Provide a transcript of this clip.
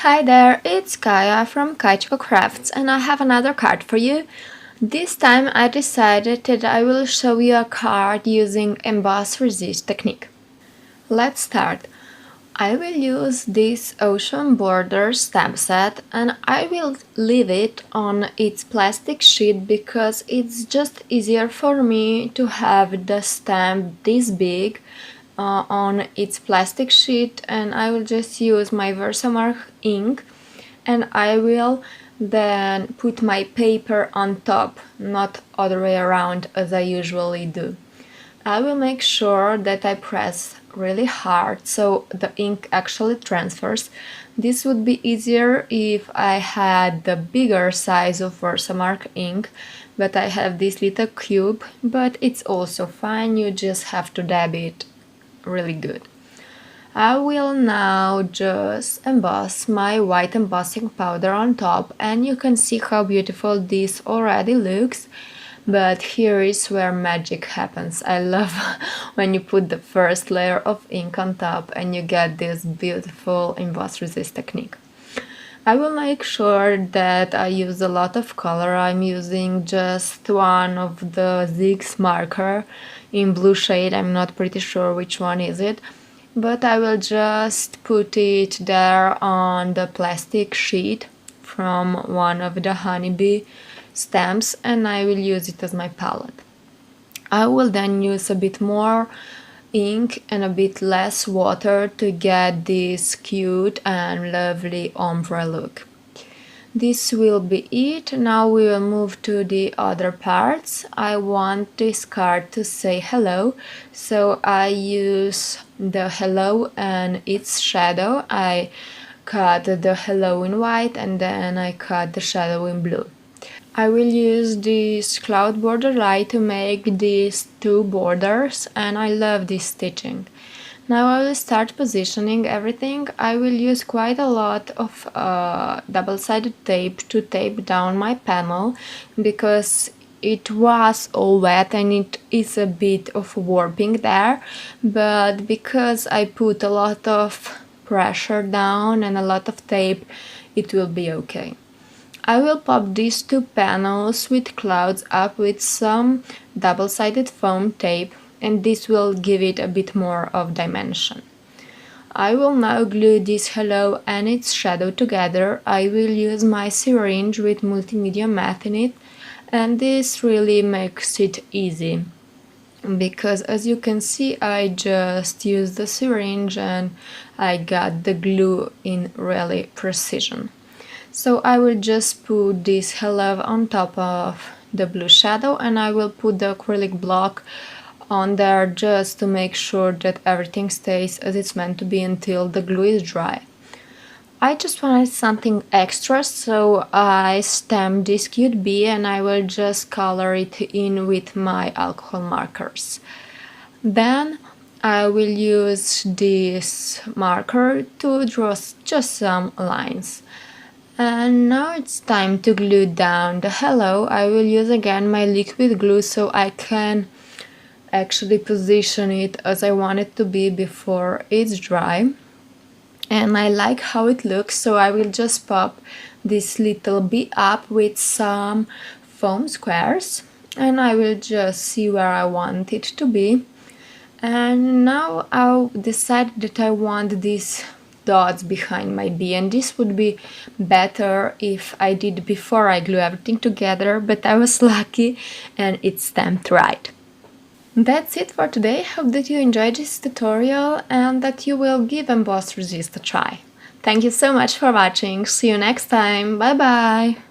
Hi there, it's Kaya from Kaichiko Crafts and I have another card for you. This time I decided that I will show you a card using Emboss Resist technique. Let's start. I will use this ocean border stamp set and I will leave it on its plastic sheet because it's just easier for me to have the stamp this big on its plastic sheet, and I will just use my Versamark ink and I will then put my paper on top, not other way around as I usually do. I will make sure that I press really hard so the ink actually transfers. This would be easier if I had the bigger size of Versamark ink, but I have this little cube, but it's also fine, you just have to dab it really good. I will now just emboss my white embossing powder on top, and you can see how beautiful this already looks. But here is where magic happens. I love when you put the first layer of ink on top and you get this beautiful emboss resist technique. I will make sure that I use a lot of color. I'm using just one of the Zig's marker in blue shade. I'm not pretty sure which one is it, but I will just put it there on the plastic sheet from one of the honeybee stamps and I will use it as my palette. I will then use a bit more ink and a bit less water to get this cute and lovely ombre look. This will be it. Now we will move to the other parts. I want this card to say hello, so I use the hello and its shadow. I cut the hello in white and then I cut the shadow in blue. I will use this cloud border light to make these two borders, and I love this stitching. Now I will start positioning everything. I will use quite a lot of double-sided tape to tape down my panel because it was all wet and it is a bit of warping there, but because I put a lot of pressure down and a lot of tape, it will be okay. I will pop these two panels with clouds up with some double-sided foam tape, and this will give it a bit more of dimension. I will now glue this hello and its shadow together. I will use my syringe with multimedia matte in it, and this really makes it easy because as you can see I just used the syringe and I got the glue in really precision. So I will just put this hello on top of the blue shadow and I will put the acrylic block on there just to make sure that everything stays as it's meant to be until the glue is dry. I just wanted something extra, so I stamped this cute bee and I will just color it in with my alcohol markers. Then I will use this marker to draw just some lines. And now it's time to glue down the hello. I will use again my liquid glue so I can actually position it as I want it to be before it's dry. And I like how it looks, so I will just pop this little bee up with some foam squares and I will just see where I want it to be. And now I'll decide that I want these dots behind my bee, and this would be better if I did before I glue everything together, but I was lucky and it stamped right. That's it for today. Hope that you enjoyed this tutorial and that you will give Emboss Resist a try. Thank you so much for watching. See you next time. Bye bye!